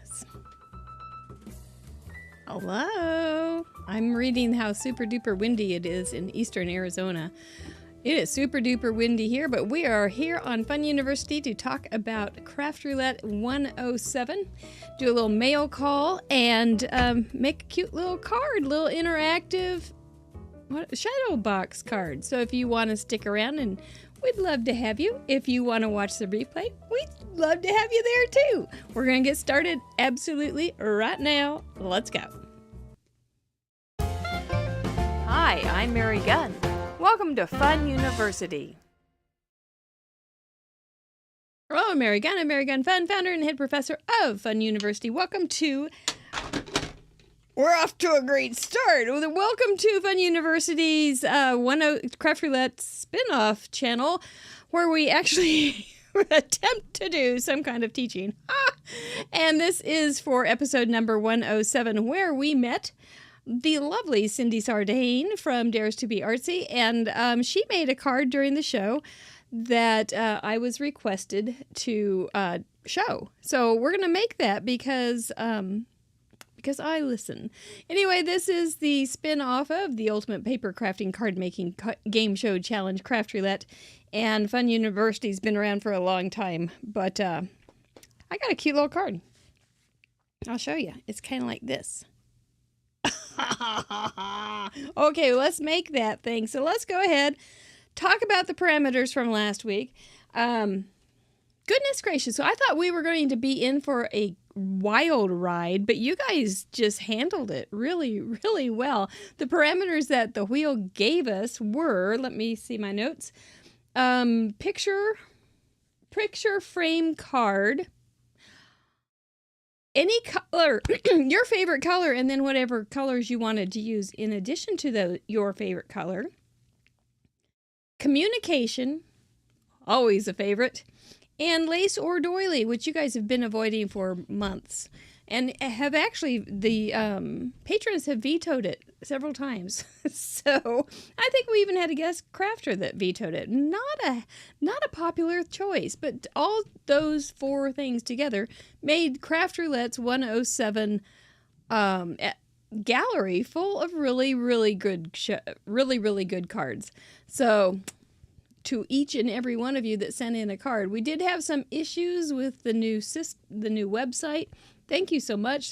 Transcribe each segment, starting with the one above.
this. Hello. I'm reading how super duper windy it is in eastern Arizona. It is super duper windy here, but we are here on Fun University to talk about Craft Roulette 107. Do a little mail call and make a cute little card, little interactive shadow box card. So if you want to stick around, and we'd love to have you. If you want to watch the replay, we'd love to have you there too. We're going to get started absolutely right now. Let's go. Hi, I'm Mary Gunn. Welcome to Fun University. Hello, I'm Mary Gunn. I'm Mary Gunn Fun, founder and head professor of Fun University. Welcome to... We're off to a great start. Welcome to Fun University's Craft Roulette spin-off channel, where we actually attempt to do some kind of teaching. And this is for episode number 107, where we met the lovely Cindy Sardane from Dares to Be Artsy, and she made a card during the show that I was requested to show. So we're going to make that because I listen. Anyway, this is the spin-off of the Ultimate Paper Crafting Card Making Game Show Challenge, Craft Roulette, and Fun University's been around for a long time, but I got a cute little card. I'll show you. It's kind of like this. Okay, let's make that thing. So let's go ahead, talk about the parameters from last week. Goodness gracious. So I thought we were going to be in for a wild ride, but you guys just handled it really, really well. The parameters that the wheel gave us were, let me see my notes, picture frame card, any color, your favorite color, and then whatever colors you wanted to use in addition to your favorite color. Communication, always a favorite. And lace or doily, which you guys have been avoiding for months. And have actually, the patrons have vetoed it several times. So I think we even had a guest crafter that vetoed it. Not a popular choice, but all those four things together made Craft Roulette's 107 gallery full of really, really good cards. So to each and every one of you that sent in a card, we did have some issues with the new website. Thank you so much.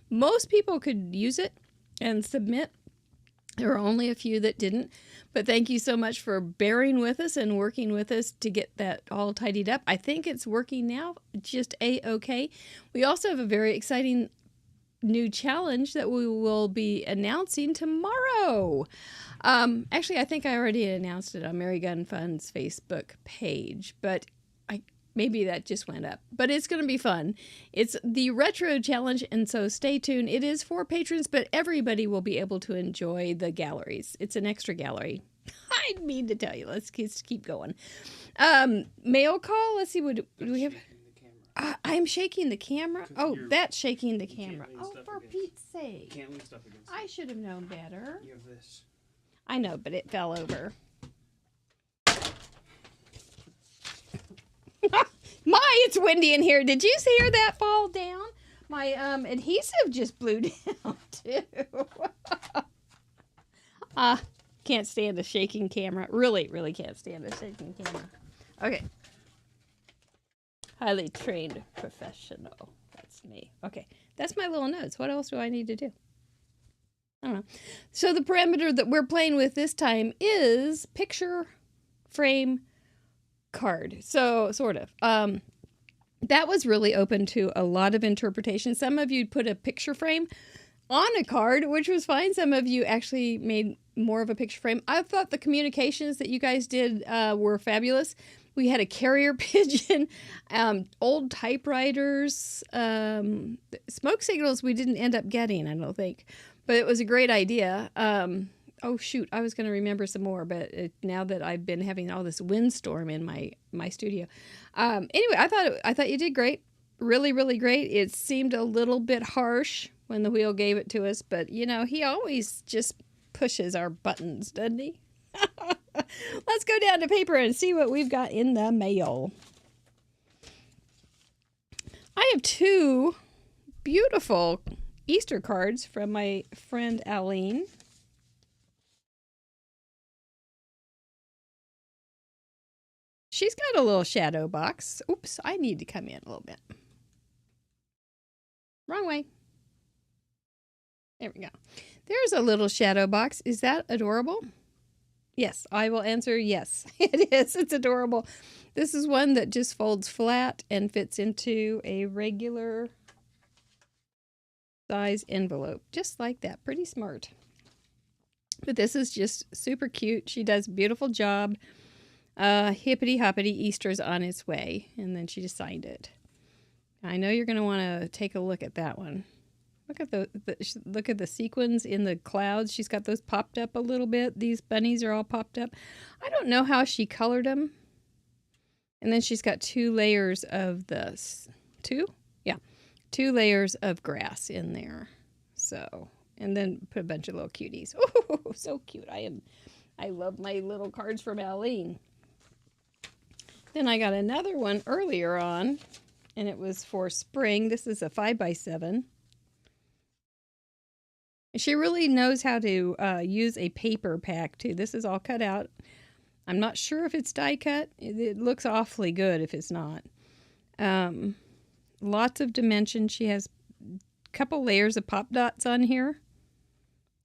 Most people could use it and submit. There were only a few that didn't, but thank you so much for bearing with us and working with us to get that all tidied up. I think it's working now, just A-okay. We also have a very exciting new challenge that we will be announcing tomorrow. Actually, I think I already announced it on Mary Gunn Fun's Facebook page, but maybe that just went up. But it's going to be fun. It's the Retro Challenge, and so stay tuned. It is for patrons, but everybody will be able to enjoy the galleries. It's an extra gallery. I mean to tell you. Let's keep going. Mail call. Let's see. What do we have? I'm shaking the camera. Oh, that's shaking the camera. Oh, for Pete's sake. Can't leave stuff against I should have known better. You have this. I know, but it fell over. It's windy in here. Did you hear that fall down? My adhesive just blew down, too. Can't stand a shaking camera. Really, really can't stand a shaking camera. Okay. Highly trained professional. That's me. Okay. That's my little notes. What else do I need to do? I don't know. So the parameter that we're playing with this time is picture frame card. So sort of. That was really open to a lot of interpretation. Some of you put a picture frame on a card, which was fine. Some of you actually made more of a picture frame. I thought the communications that you guys did were fabulous. We had a carrier pigeon, old typewriters, smoke signals we didn't end up getting, I don't think. But it was a great idea. Oh, shoot, I was going to remember some more, but now that I've been having all this windstorm in my studio. Anyway, I thought you did great. Really, really great. It seemed a little bit harsh when the wheel gave it to us, but, you know, he always just pushes our buttons, doesn't he? Let's go down to paper and see what we've got in the mail. I have two beautiful Easter cards from my friend Aline. She's got a little shadow box. Oops, I need to come in a little bit. Wrong way. There we go. There's a little shadow box. Is that adorable? Yes, I will answer yes. It is. It's adorable. This is one that just folds flat and fits into a regular size envelope. Just like that. Pretty smart. But this is just super cute. She does a beautiful job. Hippity hoppity, Easter's on its way. And then she just signed it. I know you're going to want to take a look at that one. Look at the sequins in the clouds. She's got those popped up a little bit. These bunnies are all popped up. I don't know how she colored them. And then she's got 2 layers of this. 2? Yeah. 2 layers of grass in there. So, and then put a bunch of little cuties. Oh, so cute. I love my little cards from Aline. Then I got another one earlier on, and it was for spring. This is a 5x7. She really knows how to use a paper pack, too. This is all cut out. I'm not sure if it's die cut. It looks awfully good if it's not. Lots of dimension. She has a couple layers of pop dots on here.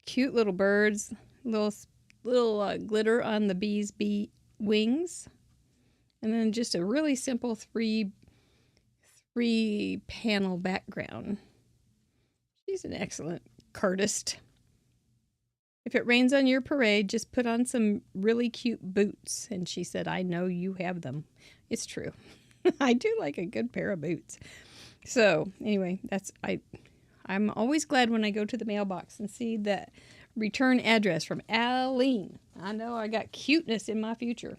Cute little birds. Little glitter on the bee's wings. And then just a really simple three panel background. She's an excellent cardist. If it rains on your parade, just put on some really cute boots. And she said, I know you have them. It's true. I do like a good pair of boots. So anyway, I'm always glad when I go to the mailbox and see that return address from Aline. I know I got cuteness in my future.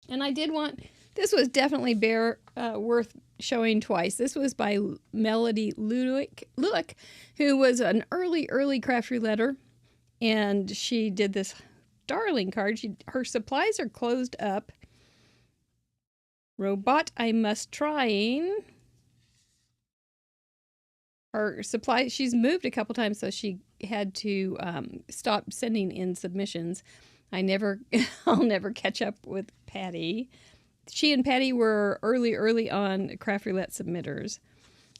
And I did want, this was definitely worth showing twice. This was by Melody Lulick, who was an early craft roulette, and she did this darling card. Her supplies are closed up. Robot I must trying. Her supplies, she's moved a couple times, so she had to stop sending in submissions. I'll never catch up with Patty. She and Patty were early on craft roulette submitters.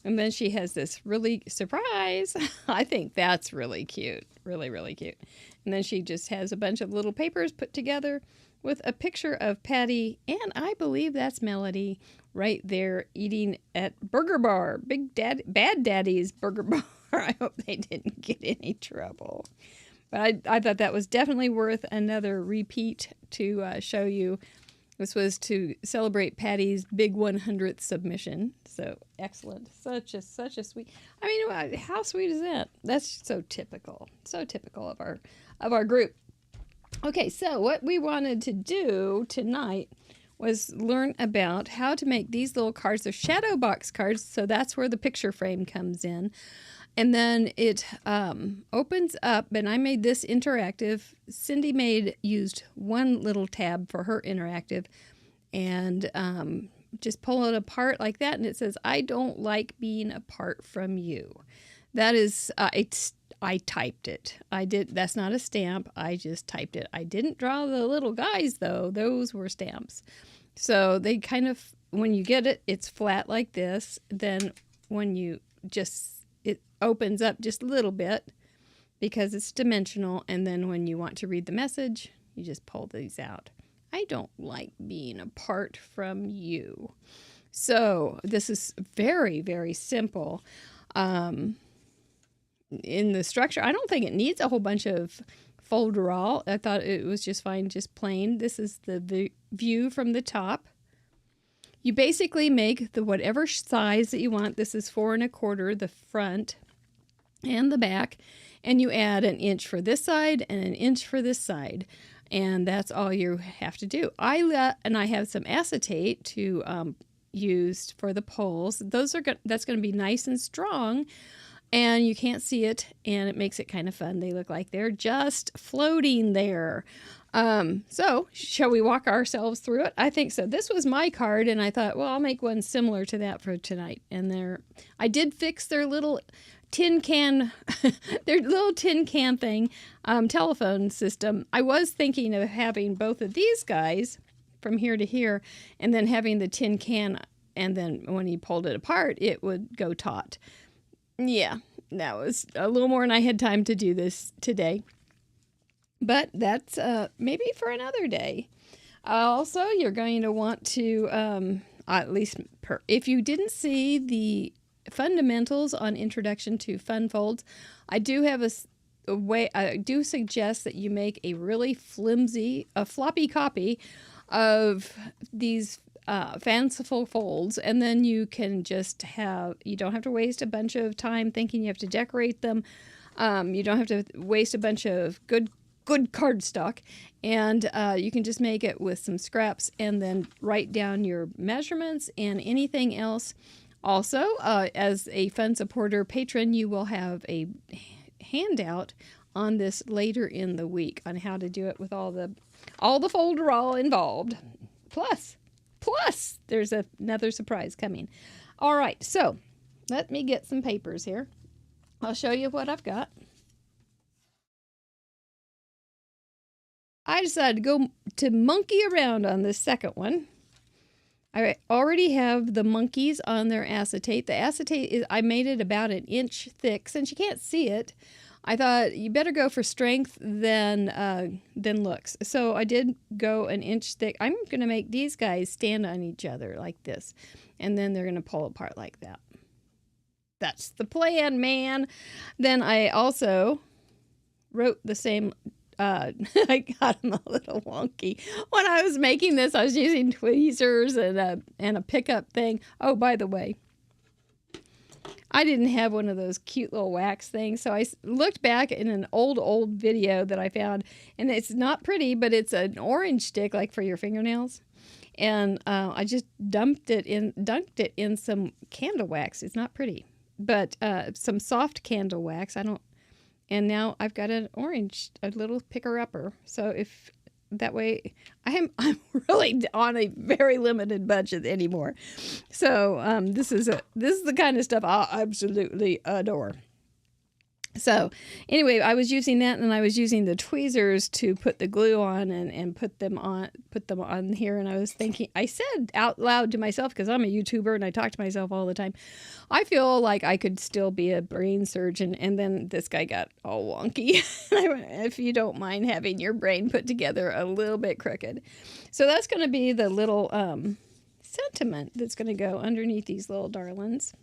And then she has this really surprise. I think that's really cute. Really cute. And then she just has a bunch of little papers put together with a picture of Patty, and I believe that's Melody right there eating at Burger Bar. Bad Daddy's Burger Bar. I hope they didn't get any trouble. But I thought that was definitely worth another repeat to show you. This was to celebrate Patty's big 100th submission. So excellent. Such a sweet. I mean, how sweet is that? That's so typical. So typical of our group. Okay, so what we wanted to do tonight was learn about how to make these little cards. They're shadow box cards, so that's where the picture frame comes in. And then it opens up, and I made this interactive. Cindy used one little tab for her interactive, and just pull it apart like that, and it says, I don't like being apart from you. That is, I typed it. That's not a stamp. I just typed it. I didn't draw the little guys, though. Those were stamps. So they kind of, when you get it, it's flat like this. Then when you it opens up just a little bit because it's dimensional. And then when you want to read the message, you just pull these out. I don't like being apart from you. So this is very, very simple. In the structure, I don't think it needs a whole bunch of folderol. I thought it was just fine, just plain. This is the view from the top. You basically make the whatever size that you want. This is 4 1/4, the front and the back. And you add 1 inch for this side and 1 inch for this side. And that's all you have to do. I have some acetate to use for the poles. That's going to be nice and strong. And you can't see it, and it makes it kind of fun. They look like they're just floating there. So shall we walk ourselves through it? I think so. This was my card, and I thought, well, I'll make one similar to that for tonight. And I did fix their little tin can, their little tin can thing, telephone system. I was thinking of having both of these guys from here to here, and then having the tin can, and then when he pulled it apart, it would go taut. Yeah, that was a little more than I had time to do this today. But that's maybe for another day. Also, you're going to want to, if you didn't see the fundamentals on Introduction to Fun Folds, I do have a way. I do suggest that you make a really floppy copy of these fanciful folds, and then you can just you don't have to waste a bunch of time thinking you have to decorate them. You don't have to waste a bunch of good cardstock, and you can just make it with some scraps and then write down your measurements and anything else. Also, as a fun supporter patron, you will have a handout on this later in the week on how to do it with all the folderol involved. Plus, there's another surprise coming. All right, so let me get some papers here. I'll show you what I've got. I decided to go to monkey around on this second one. I already have the monkeys on their acetate. The acetate I made it about 1 inch thick. Since you can't see it, I thought you better go for strength than looks. So I did go 1 inch thick. I'm going to make these guys stand on each other like this, and then they're going to pull apart like that. That's the plan, man. Then I also wrote the same. I got them a little wonky. When I was making this, I was using tweezers and a pickup thing. Oh, by the way, I didn't have one of those cute little wax things, so I looked back in an old video that I found, and it's not pretty, but it's an orange stick like for your fingernails. And I just dunked it in some candle wax. It's not pretty, but some soft candle wax. And now I've got a little picker-upper. So if that way, I'm really on a very limited budget anymore. So this is the kind of stuff I absolutely adore. So anyway, I was using that, and I was using the tweezers to put the glue on and put them on here. And I was thinking, I said out loud to myself, because I'm a YouTuber and I talk to myself all the time, I feel like I could still be a brain surgeon. And then this guy got all wonky. I went, if you don't mind having your brain put together a little bit crooked. So that's going to be the little sentiment that's going to go underneath these little darlings.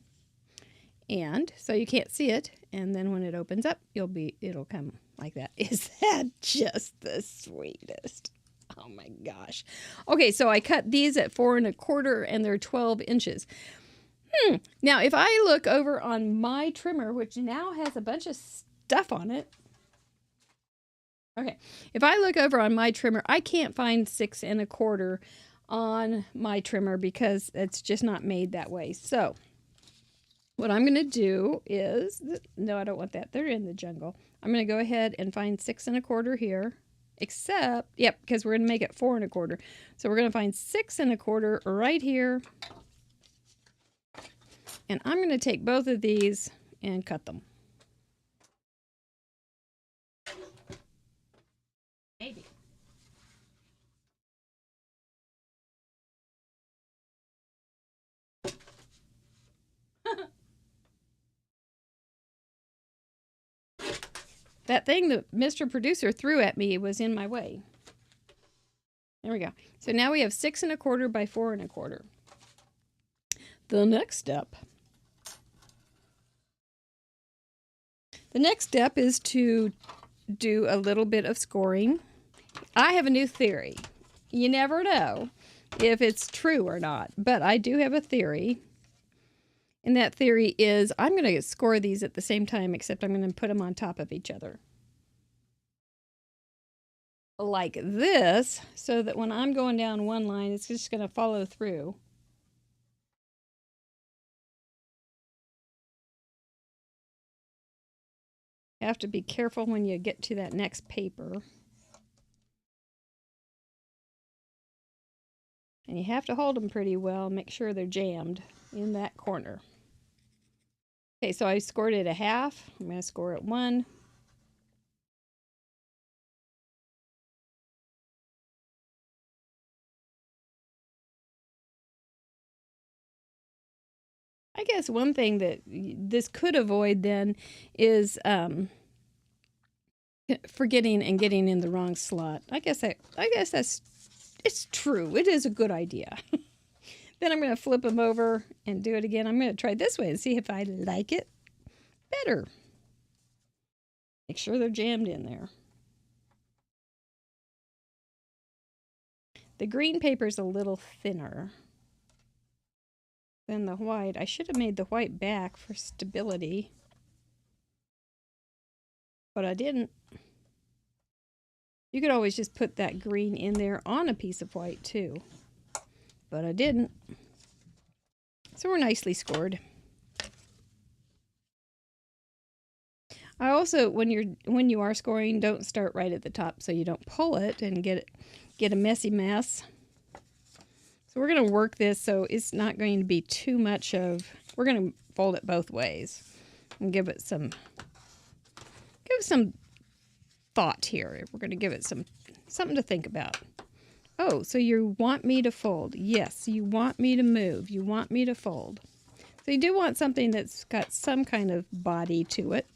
And so you can't see it, and then when it opens up, it'll come like that. Is that just the sweetest? Oh my gosh. Okay, so I cut these at 4 1/4, and they're 12 inches. Now, if I look over on my trimmer, which now has a bunch of stuff on it. Okay, if I look over on my trimmer, I can't find 6 1/4 on my trimmer because it's just not made that way. So what I'm going to do is, no, I don't want that. They're in the jungle. I'm going to go ahead and find 6 1/4 here, because we're going to make it 4 1/4. So we're going to find 6 1/4 right here. And I'm going to take both of these and cut them. Maybe. That thing that Mr. Producer threw at me was in my way. There we go. So now we have 6 1/4 by 4 1/4. The next step is to do a little bit of scoring. I have a new theory. You never know if it's true or not, but I do have a theory. And that theory is I'm going to score these at the same time, except I'm going to put them on top of each other. Like this, so that when I'm going down one line, it's just going to follow through. You have to be careful when you get to that next paper. And you have to hold them pretty well. Make sure they're jammed in that corner. Okay, so I scored it a half. I'm going to score it 1. I guess one thing that this could avoid then is forgetting and getting in the wrong slot. I guess it's true. It is a good idea. Then I'm going to flip them over and do it again. I'm going to try this way and see if I like it better. Make sure they're jammed in there. The green paper is a little thinner than the white. I should have made the white back for stability, but I didn't. You could always just put that green in there on a piece of white too, but I didn't. So we're nicely scored. I also, when you are scoring, don't start right at the top so you don't pull it and get a messy mess. So we're going to work this so it's not going to be too much of. We're going to fold it both ways and give it some thought here. We're going to give it something to think about. Oh, so you want me to fold? Yes, you want me to move. You want me to fold. So you do want something that's got some kind of body to it.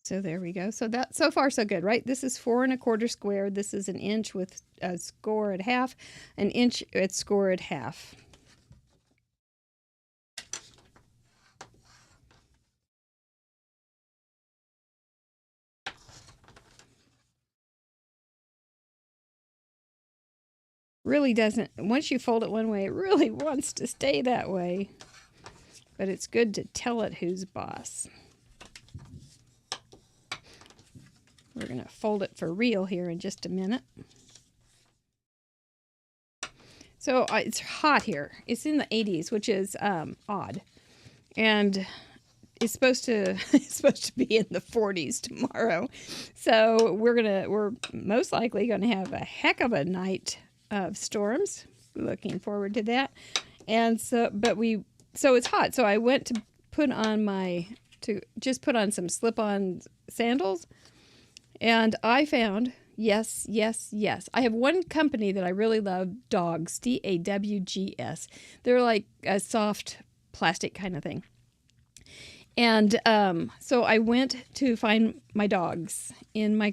So there we go. So so far so good, right? This is 4 1/4 squared. This is 1 inch with a score at half, 1 inch at score at half. Really doesn't, once you fold it one way, it really wants to stay that way. But it's good to tell it who's boss. We're going to fold it for real here in just a minute. So it's hot here. It's in the 80s, which is odd. And it's supposed to be in the 40s tomorrow. So we're most likely going to have a heck of a night of storms. Looking forward to that. And so it's hot. So I went to put on some slip-on sandals. And I found, yes. I have one company that I really love, Dogs, DAWGS. They're like a soft plastic kind of thing. And so I went to find my dogs in my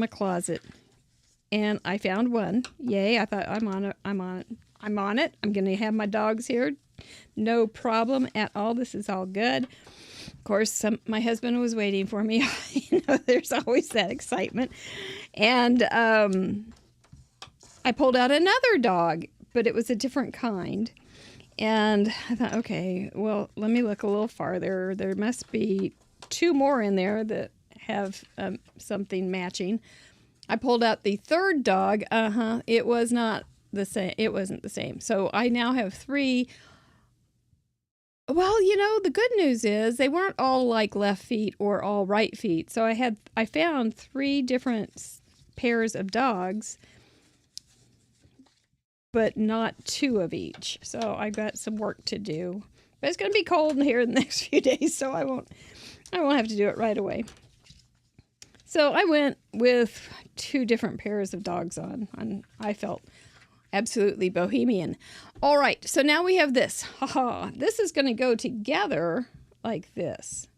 closet, and I found one. Yay! I thought I'm on it. I'm going to have my dogs here. No problem at all. This is all good. Of course, my husband was waiting for me. There's always that excitement. And I pulled out another dog, but it was a different kind. And I thought, okay, well, let me look a little farther. There must be 2 more in there that have something matching. I pulled out the third dog. It was not the same. It wasn't the same. So I now have 3. Well, the good news is they weren't all like left feet or all right feet. So I found 3 different pairs of dogs, but not 2 of each. So I got some work to do. But it's going to be cold in here in the next few days, so I won't have to do it right away. So I went with 2 different pairs of dogs on. I felt absolutely bohemian. All right, so now we have this. This is going to go together like this.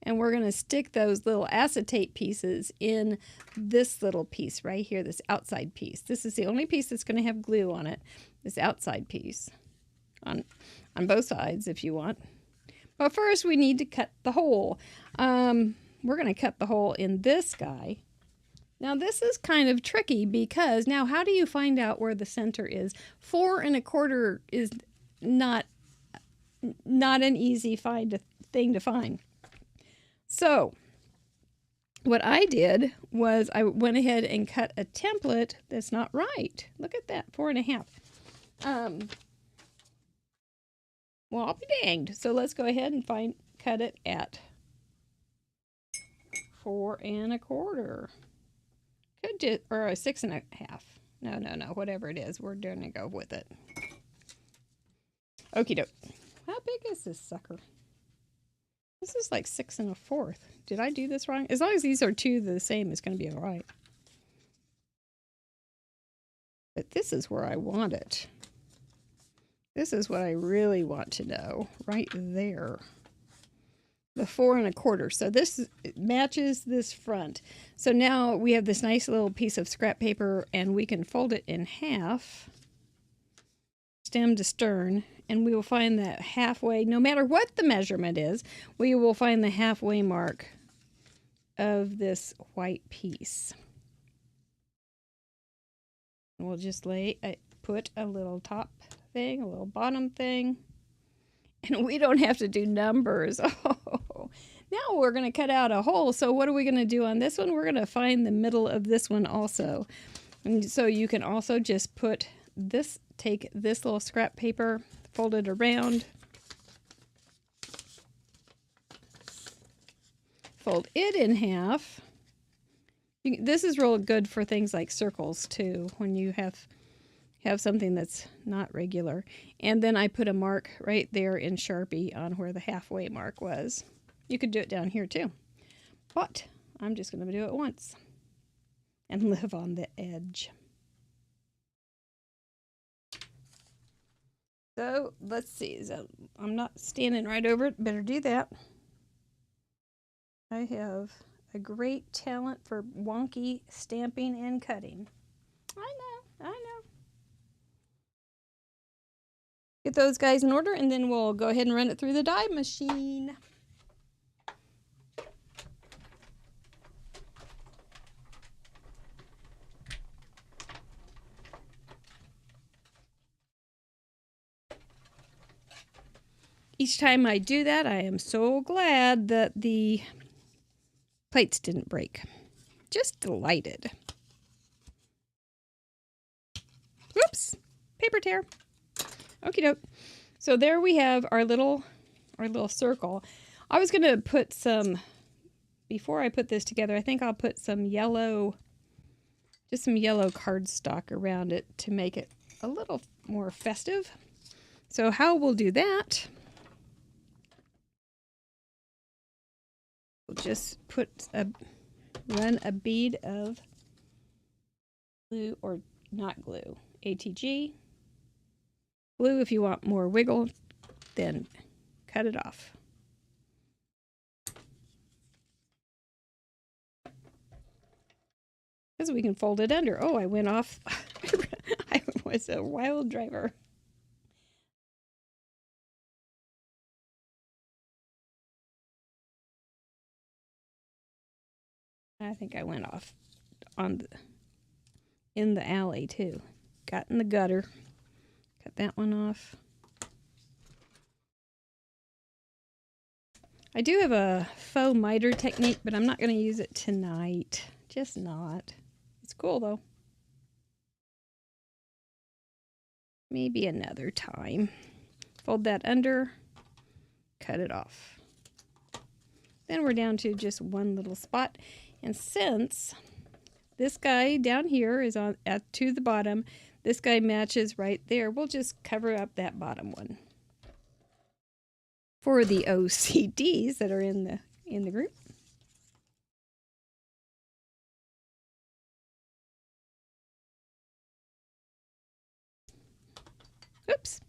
And we're going to stick those little acetate pieces in this little piece right here, this outside piece. This is the only piece that's going to have glue on it, this outside piece on both sides if you want. But first we need to cut the hole. We're going to cut the hole in this guy. Now this is kind of tricky because now how do you find out where the center is? 4 1/4 is not an easy thing to find. So what I did was I went ahead and cut a template that's not right. Look at that, 4 1/2. Well, I'll be danged. So let's go ahead and cut it at 4 1/4. Could just, or a 6 1/2. No, whatever it is, we're going to go with it. Okie doke. How big is this sucker? This is like 6 1/4. Did I do this wrong? As long as these are two the same, it's going to be all right. But this is where I want it. This is what I really want to know, right there. The 4 1/4. So this matches this front. So now we have this nice little piece of scrap paper, and we can fold it in half, stem to stern, and we will find that halfway, no matter what the measurement is, we will find the halfway mark of this white piece. And we'll just put a little top thing, a little bottom thing, and we don't have to do numbers. Oh, now we're going to cut out a hole. So what are we going to do on this one? We're going to find the middle of this one also. And so you can also just take this little scrap paper, fold it around, fold it in half. This is real good for things like circles too, when you have something that's not regular. And then I put a mark right there in Sharpie on where the halfway mark was. You could do it down here too, but I'm just going to do it once and live on the edge. So let's see. So I'm not standing right over it. Better do that. I have a great talent for wonky stamping and cutting. I know. Get those guys in order, and then we'll go ahead and run it through the die machine. Each time I do that, I am so glad that the plates didn't break. Just delighted. Whoops! Paper tear. Okie doke. So there we have our little circle. I was going to put some, before I put this together, I think I'll put some yellow, just some yellow cardstock around it to make it a little more festive. So how we'll do that, we'll just run a bead of glue, or not glue, ATG. Glue if you want more wiggle, then cut it off. Because we can fold it under. Oh, I went off. I was a wild driver. I think I went off in the alley too. Got in the gutter. Cut that one off. I do have a faux miter technique, but I'm not going to use it tonight. Just not. It's cool though. Maybe another time. Fold that under, cut it off. Then we're down to just one little spot. And since this guy down here is to the bottom, this guy matches right there, we'll just cover up that bottom one. For the OCDs that are in the group. Oops.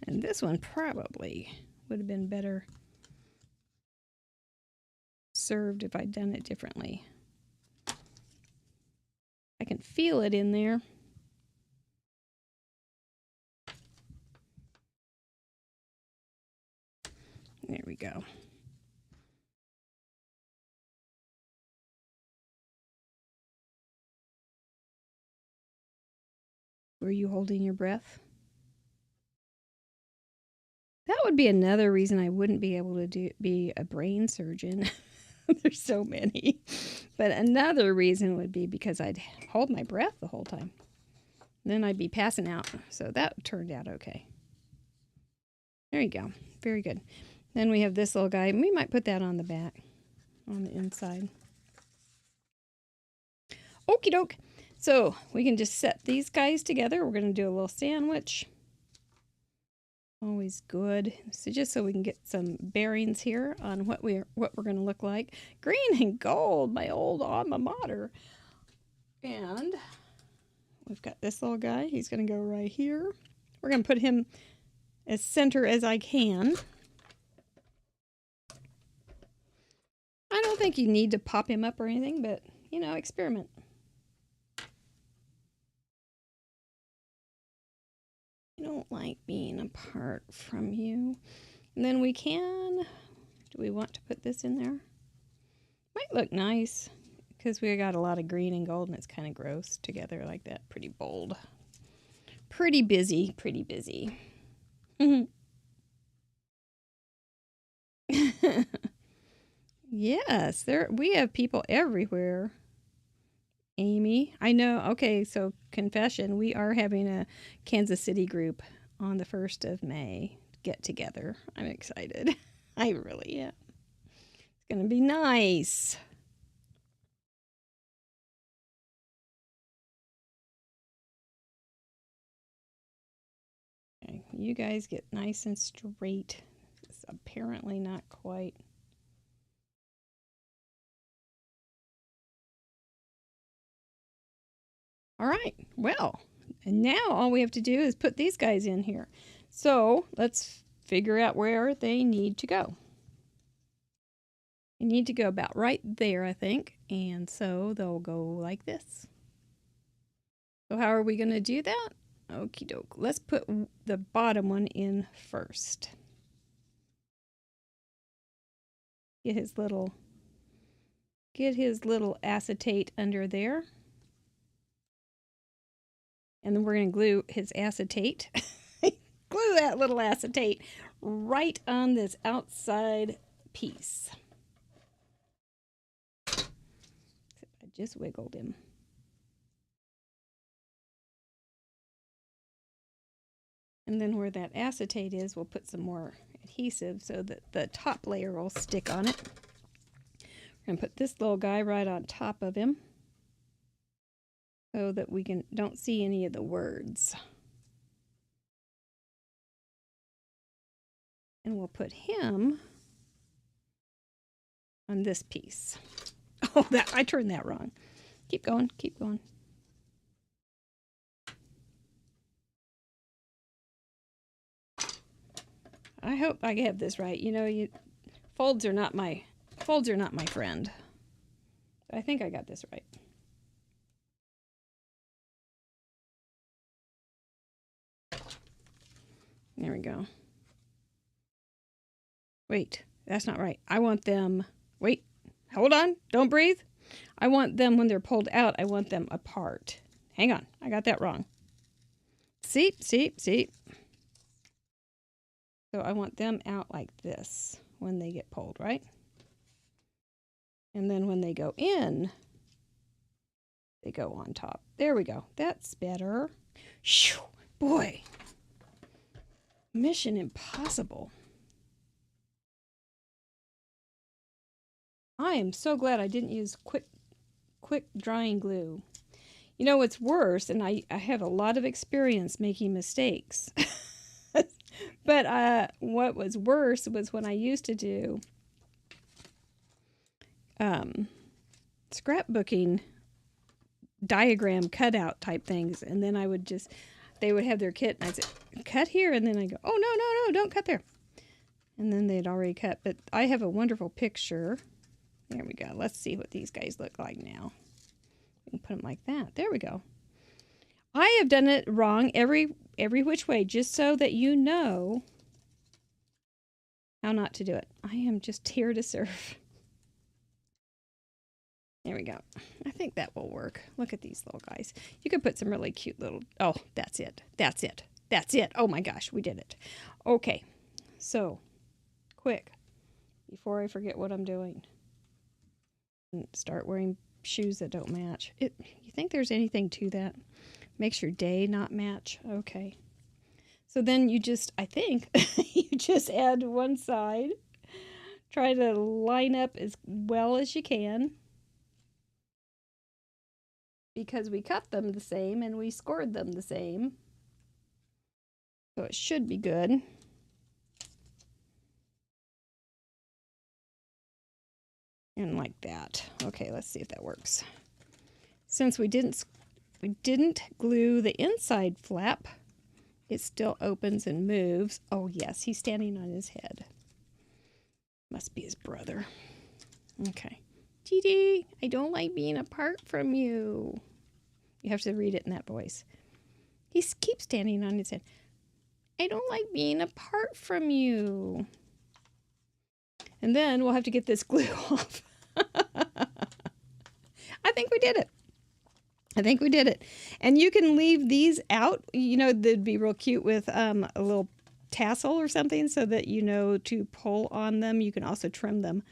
And this one probably would have been better served if I'd done it differently. I can feel it in there. There we go. Were you holding your breath? That would be another reason I wouldn't be able to be a brain surgeon. There's so many. But another reason would be because I'd hold my breath the whole time. Then I'd be passing out. So that turned out okay. There you go. Very good. Then we have this little guy. We might put that on the back, on the inside. Okie doke. So we can just set these guys together. We're going to do a little sandwich. Always good. So just so we can get some bearings here on what we're going to look like. Green and gold, my old alma mater. And we've got this little guy. He's going to go right here. We're going to put him as center as I can. I don't think you need to pop him up or anything, but, you know, experiment. I don't like being apart from you. And then we can, do we want to put this in there? Might look nice because we got a lot of green and gold and it's kind of gross together like that. Pretty bold. Pretty busy, pretty busy. Yes, we have people everywhere. Amy, I know. Okay, so confession, we are having a Kansas City group on the 1st of May get together. I'm excited. I really am. It's going to be nice. Okay, you guys get nice and straight. It's apparently not quite. All right, well, and now all we have to do is put these guys in here. So let's figure out where they need to go. They need to go about right there, I think. And so they'll go like this. So how are we going to do that? Okie doke. Let's put the bottom one in first. Get his little acetate under there. And then we're going to glue his acetate. Glue that little acetate right on this outside piece. I just wiggled him. And then where that acetate is, we'll put some more adhesive so that the top layer will stick on it. We're going to put this little guy right on top of him so that we don't see any of the words. And we'll put him on this piece. Oh, I turned that wrong. Keep going, keep going. I hope I have this right. You know, folds are not my friend. I think I got this right. There we go. Wait, that's not right. I want them, wait, hold on, don't breathe. I want them, when they're pulled out, I want them apart. Hang on, I got that wrong. See. So I want them out like this when they get pulled, right? And then when they go in, they go on top. There we go. That's better. Shoo, boy. Mission impossible. I am so glad I didn't use quick drying glue. You know what's worse, and I have a lot of experience making mistakes. But what was worse was when I used to do scrapbooking diagram cutout type things, and then they would have their kit, and I'd say, cut here, and then I go, oh, no, don't cut there. And then they'd already cut, but I have a wonderful picture. There we go. Let's see what these guys look like now. We can put them like that. There we go. I have done it wrong every which way, just so that you know how not to do it. I am just here to serve. There we go. I think that will work. Look at these little guys. You could put some really cute little... Oh, that's it. That's it. That's it. Oh my gosh, we did it. Okay, so quick, before I forget what I'm doing, and start wearing shoes that don't match. You think there's anything to that? Makes your day not match? Okay. So So then you just, I think, you just add one side. Try to line up as well as you can, because we cut them the same and we scored them the same. So it should be good. And like that. Okay, let's see if that works. Since we didn't glue the inside flap, it still opens and moves. Oh yes, he's standing on his head. Must be his brother. Okay. Dee, I don't like being apart from you. You have to read it in that voice. He keeps standing on his head. I don't like being apart from you. And then we'll have to get this glue off. I think we did it. I think we did it. And you can leave these out. You know, they'd be real cute with a little tassel or something so that you know to pull on them. You can also trim them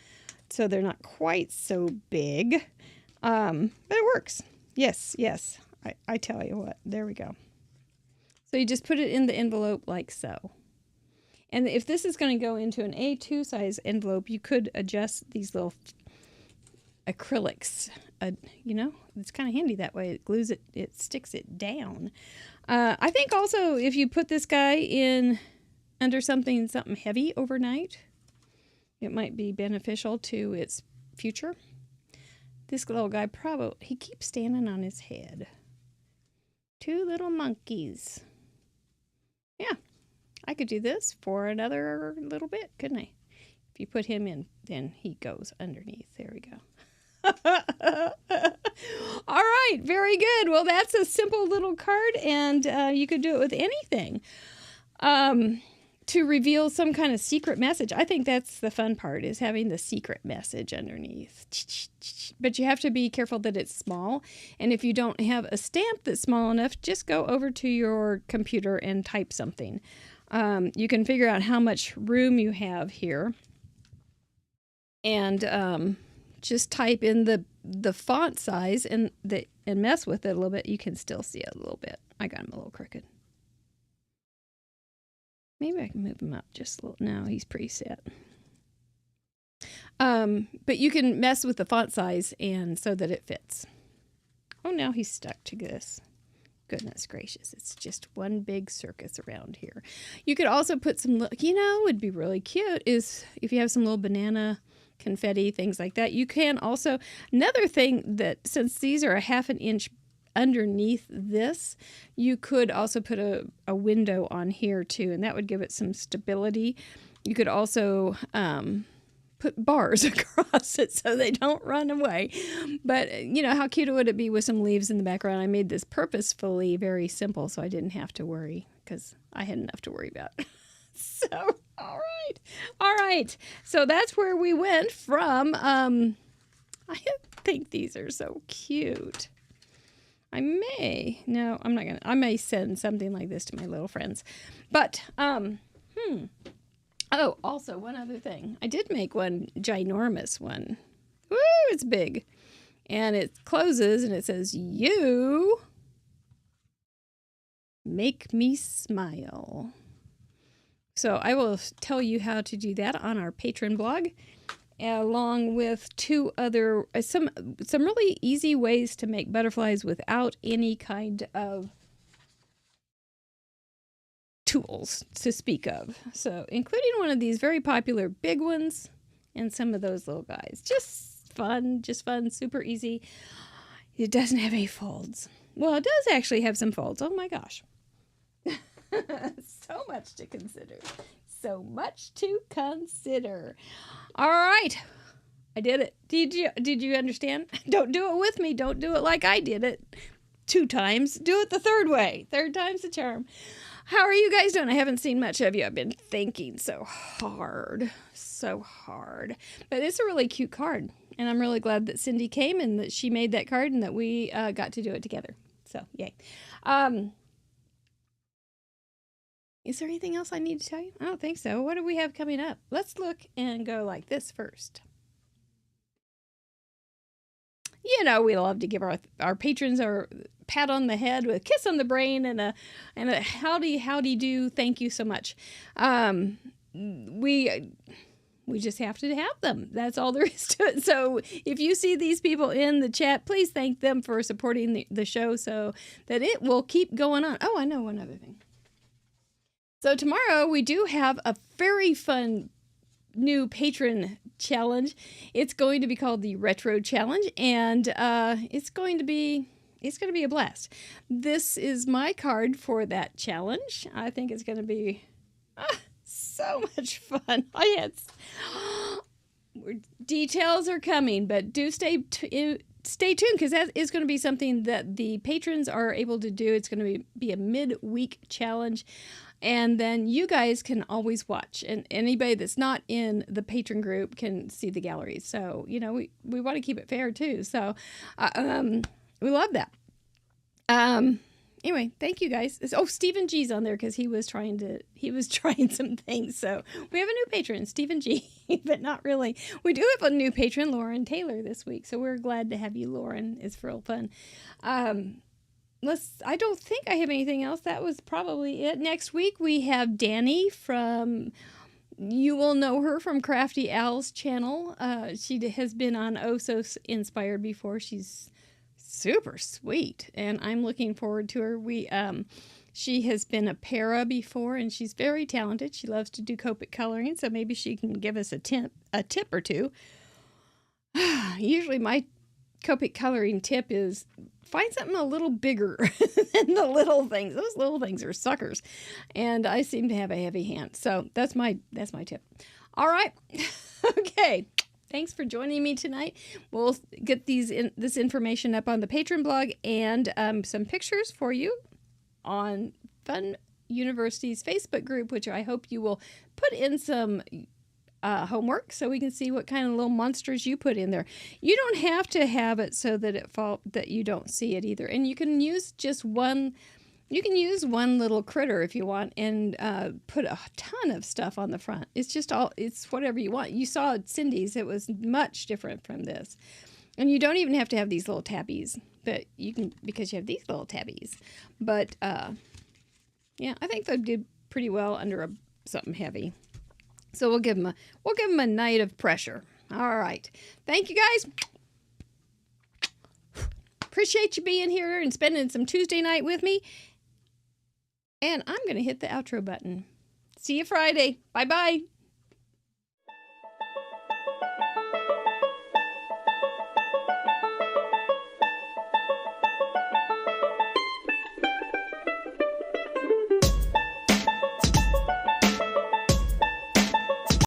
so they're not quite so big. But it works. Yes, yes. I tell you what. There we go. So you just put it in the envelope like so. And if this is going to go into an A2 size envelope, you could adjust these little acrylics. You know, it's kind of handy that way. It glues it, it sticks it down. I think also if you put this guy in under something heavy overnight, it might be beneficial to its future. This little guy he keeps standing on his head. Two little monkeys. Yeah, I could do this for another little bit, couldn't I? If you put him in, then he goes underneath. There we go. All right, very good. Well, that's a simple little card, and you could do it with anything to reveal some kind of secret message. I think that's the fun part, is having the secret message underneath. But you have to be careful that it's small, and if you don't have a stamp that's small enough, just go over to your computer and type something. You can figure out how much room you have here, and just type in the font size and mess with it a little bit. You can still see it a little bit. I got him a little crooked. Maybe I can move him up just a little. No, he's pretty set. But you can mess with the font size and so that it fits. Oh, now he's stuck to this. Goodness gracious, it's just one big circus around here. You could also put some, you know, would be really cute is if you have some little banana confetti, things like that. You can also, another thing that, since these are a 1/2 inch underneath this, you could also put a window on here too, and that would give it some stability. You could also put bars across it so they don't run away. But, you know, how cute would it be with some leaves in the background? I made this purposefully very simple so I didn't have to worry, because I had enough to worry about. So, all right. So that's where we went from. I think these are so cute. I may send something like this to my little friends. But, oh, also one other thing. I did make one ginormous one. Woo, it's big. And it closes and it says, "You make me smile." So I will tell you how to do that on our Patron blog, along with two other, some really easy ways to make butterflies without any kind of tools to speak of. So including one of these very popular big ones and some of those little guys. Just fun, super easy. It doesn't have any folds. Well, it does actually have some folds. Oh my gosh. So much to consider. So much to consider. All right. I did it. Did you understand? Don't do it with me. Don't do it like I did it 2 times. Do it the 3rd way. 3rd time's the charm. How are you guys doing? I haven't seen much of you. I've been thinking so hard. But it's a really cute card. And I'm really glad that Cindy came and that she made that card and that we got to do it together. So, yay. Is there anything else I need to tell you? I don't think so. What do we have coming up? Let's look and go like this first. you know, we love to give our patrons a pat on the head with a kiss on the brain and a howdy do. Thank you so much. We just have to have them. That's all there is to it. So if you see these people in the chat, please thank them for supporting the show so that it will keep going on. Oh, I know one other thing. So tomorrow we do have a very fun new patron challenge. It's going to be called the Retro Challenge, and it's going to be a blast. This is my card for that challenge. I think it's going to be so much fun. Details are coming, but do stay tuned, because that is going to be something that the patrons are able to do. It's going to be a midweek challenge, and then you guys can always watch, and anybody that's not in the patron group can see the galleries. So, you know, we want to keep it fair too. So we love that. Anyway, thank you guys. Stephen G's on there because he was trying some things. So we have a new patron, Stephen G, but not really. We do have a new patron, Lauren Taylor, this week. So we're glad to have you, Lauren. It's real fun. I don't think I have anything else. That was probably it. Next week we have Danny from, you will know her from Crafty Al's channel. She has been on Oh So Inspired before. She's super sweet, and I'm looking forward to her. She has been a para before, and she's very talented. She loves to do Copic coloring, so maybe she can give us a tip or two. Usually my Copic coloring tip is find something a little bigger than the little things. Those little things are suckers, and I seem to have a heavy hand, so that's my tip. All right. Okay. Thanks for joining me tonight. We'll get this information up on the Patron blog and some pictures for you on Fun University's Facebook group, which I hope you will put in some homework so we can see what kind of little monsters you put in there. You don't have to have it so that that you don't see it either. And you can use just one. You can use one little critter if you want and put a ton of stuff on the front. It's whatever you want. You saw Cindy's. It was much different from this. And you don't even have to have these little tabbies, but you can, because you have these little tabbies. But yeah, I think they did pretty well under something heavy. So we'll give them a night of pressure. All right. Thank you guys. Appreciate you being here and spending some Tuesday night with me. And I'm going to hit the outro button. See you Friday. Bye-bye.